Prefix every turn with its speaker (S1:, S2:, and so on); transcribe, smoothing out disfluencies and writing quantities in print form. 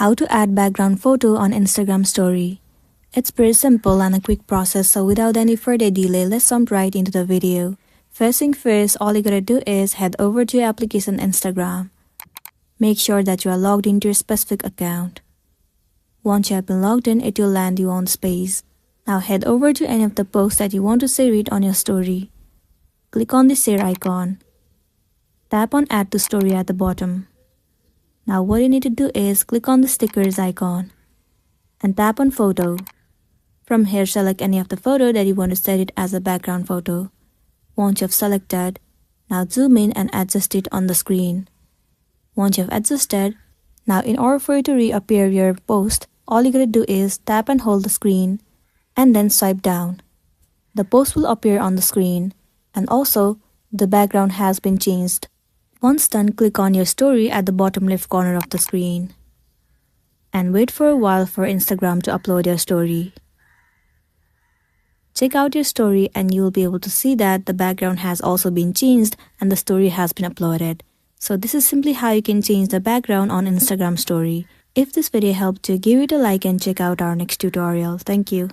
S1: How to add background photo on Instagram story. It's pretty simple and a quick process, so without any further delay, let's jump right into the video. First thing first, all you gotta do is head over to your application Instagram. Make sure that you are logged into your specific account. Once you have been logged in, it will land you on this page. Now head over to any of the posts that you want to say read on your story. Click on the share icon. Tap on add to story at the bottom. Now what you need to do is click on the stickers icon and tap on photo. From here, select any of the photo that you want to set it as a background photo. Once you have selected, now zoom in and adjust it on the screen. Once you have adjusted, now in order for you to reappear your post, all you gotta do is tap and hold the screen and then swipe down. The post will appear on the screen and also the background has been changed. Once done, click on your story at the bottom left corner of the screen and wait for a while for Instagram to upload your story. Check out your story and you will be able to see that the background has also been changed and the story has been uploaded. So this is simply how you can change the background on Instagram story. If this video helped you, give it a like and check out our next tutorial. Thank you.